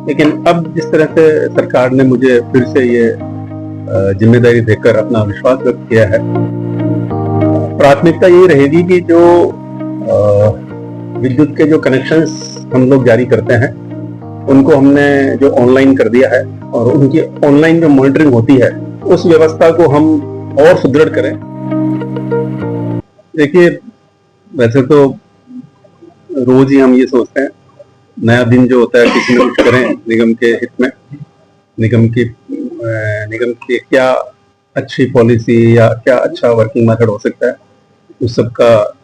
लेकिन अब जिस तरह से सरकार ने मुझे फिर से ये जिम्मेदारी देकर अपना विश्वास व्यक्त किया है, प्राथमिकता ये रहेगी कि जो विद्युत के जो कनेक्शंस हम लोग जारी करते हैं उनको हमने जो ऑनलाइन कर दिया है और उनकी ऑनलाइन जो मॉनिटरिंग होती है उस व्यवस्था को हम और सुदृढ़ करें। देखिए, वैसे तो रोज ही हम ये सोचते हैं नया दिन जो होता है किसी न कुछ करें निगम के हित में, निगम की क्या अच्छी पॉलिसी या क्या अच्छा वर्किंग मेथड हो सकता है, उस सब का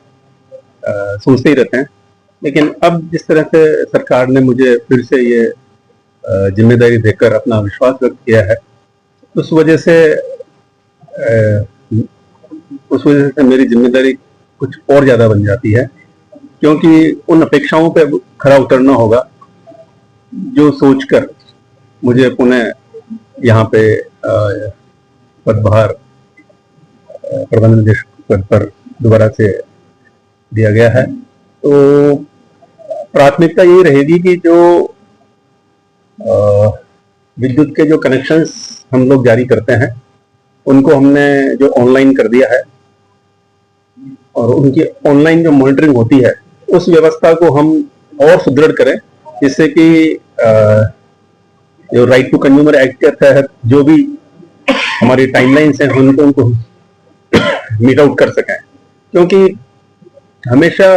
सोचते ही रहते हैं। लेकिन अब जिस तरह से सरकार ने मुझे फिर से ये जिम्मेदारी देकर अपना विश्वास व्यक्त किया है, उस वजह से मेरी जिम्मेदारी कुछ और ज्यादा बन जाती है, क्योंकि उन अपेक्षाओं पे खरा उतरना होगा जो सोचकर मुझे पुनः यहाँ पे पदभार प्रबंध निदेशक पद पर दोबारा से दिया गया है। तो प्राथमिकता ये रहेगी कि जो विद्युत के जो कनेक्शंस हम लोग जारी करते हैं उनको हमने जो ऑनलाइन कर दिया है और उनकी ऑनलाइन जो मॉनिटरिंग होती है उस व्यवस्था को हम और सुदृढ़ करें, जिससे कि जो राइट टू कंज्यूमर एक्ट के तहत जो भी हमारी टाइमलाइंस हैं उनको मीट आउट कर सकें। क्योंकि हमेशा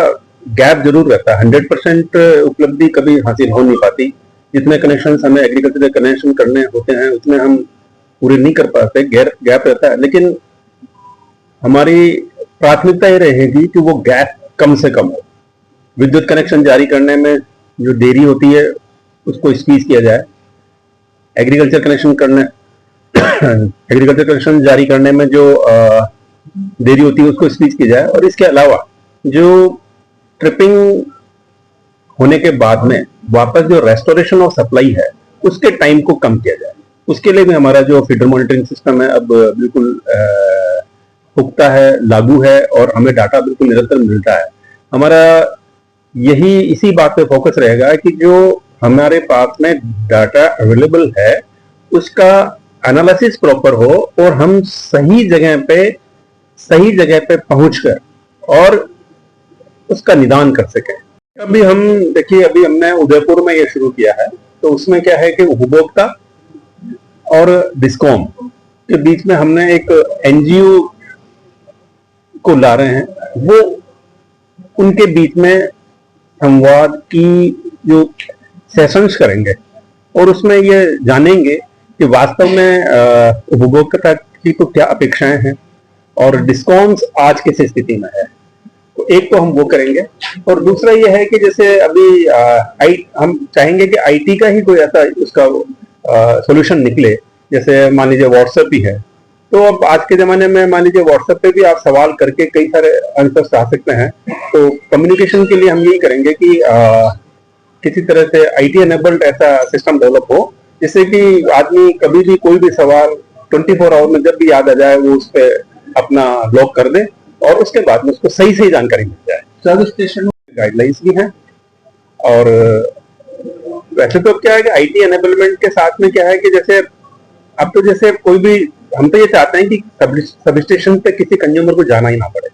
गैप जरूर रहता है, 100% उपलब्धि कभी हासिल हो नहीं पाती। जितने कनेक्शन हमें एग्रीकल्चर कनेक्शन करने होते हैं उतने हम पूरे नहीं कर पाते, गैप रहता है। लेकिन हमारी प्राथमिकता ये रहेगी कि वो गैप कम से कम हो। विद्युत कनेक्शन जारी करने में जो देरी होती है उसको स्क्वीज किया जाए, एग्रीकल्चर कनेक्शन जारी करने में जो देरी होती है उसको स्क्वीज किया जाए, और इसके अलावा जो ट्रिपिंग होने के बाद में वापस जो रेस्टोरेशन ऑफ सप्लाई है उसके टाइम को कम किया जाए। उसके लिए भी हमारा जो फीडर मॉनिटरिंग सिस्टम है अब बिल्कुल पुख्ता है, लागू है और हमें डाटा बिल्कुल निरंतर मिलता है। हमारा यही इसी बात पे फोकस रहेगा कि जो हमारे पास में डाटा अवेलेबल है उसका एनालिसिस प्रॉपर हो और हम सही जगह पे पहुंचकर और उसका निदान कर सकें। अभी हमने उदयपुर में ये शुरू किया है, तो उसमें क्या है कि उपभोक्ता और डिस्कॉम के बीच में हमने एक एनजीओ को ला रहे हैं, वो उनके बीच में संवाद की जो सेशंस करेंगे और उसमें ये जानेंगे कि वास्तव में उपभोक्ता की तो क्या अपेक्षाएं हैं और डिस्कॉम्स आज किस स्थिति में है। तो एक तो हम वो करेंगे, और दूसरा ये है कि जैसे अभी हम चाहेंगे कि आईटी का ही कोई ऐसा उसका सॉल्यूशन निकले। जैसे मान लीजिए व्हाट्सएप ही है, तो अब आज के जमाने में मान लीजिए व्हाट्सएप पे भी आप सवाल करके कई सारे आंसर्स आ सकते हैं। तो कम्युनिकेशन के लिए हम यही करेंगे कि किसी तरह से आईटी एनेबल्ड ऐसा सिस्टम डेवलप हो, जिससे कि आदमी कभी भी कोई भी सवाल 24 आवर में जब भी याद आ जाए वो उस पर अपना लॉक कर दे और उसके बाद में उसको सही जानकारी मिल जाए। सर्विस स्टेशन गाइडलाइंस भी हैं, और वैसे तो क्या है कि आईटी एनेबलमेंट के साथ में क्या है कि जैसे अब तो जैसे कोई भी, हम तो ये चाहते हैं कि सब स्टेशन पे किसी कंज्यूमर को जाना ही ना पड़े।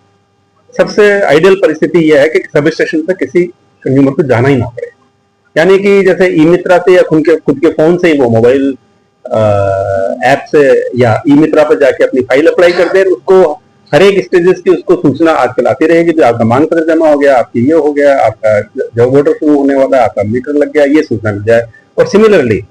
सबसे आइडियल परिस्थिति यह है कि सब स्टेशन पे किसी कंज्यूमर को जाना ही ना पड़े, यानी कि जैसे ई मित्रा से या खुद के फोन से ही वो मोबाइल ऐप से या ई मित्रा पर जाके अपनी फाइल अप्लाई कर दे, उसको हर एक स्टेजेस की उसको सूचना आजकल आती रहेगी। जो आपका मांग पत्र जमा हो गया, आपकी ये हो गया, आपका जॉब ऑर्डर शुरू होने वाला है, आपका मीटर लग गया, ये सूचना मिल जाए। और सिमिलरली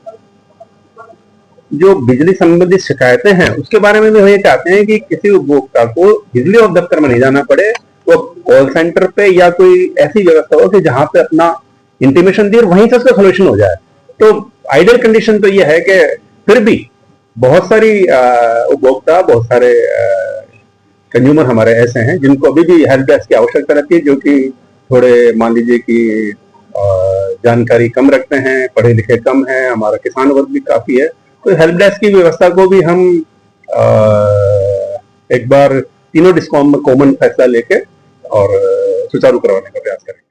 जो बिजली संबंधित शिकायतें हैं उसके बारे में भी हम ये चाहते हैं कि किसी उपभोक्ता को बिजली और दफ्तर में नहीं जाना पड़े, वो कॉल सेंटर पे या कोई ऐसी व्यवस्था हो कि जहां पे अपना इंटीमेशन दिए वहीं से उसका सोल्यूशन हो जाए। तो आइडियल कंडीशन तो ये है कि फिर भी बहुत सारी उपभोक्ता, बहुत सारे कंज्यूमर हमारे ऐसे हैं जिनको अभी भी हेल्प डेस्क की आवश्यकता रहती है, जो कि थोड़े मान लीजिए कि जानकारी कम रखते हैं, पढ़े लिखे कम हैं, हमारा किसान वर्ग भी काफी है। तो हेल्प डेस्क की व्यवस्था को भी हम एक बार तीनों डिस्कॉम में कॉमन फैसला लेके और सुचारू करवाने का प्रयास करें।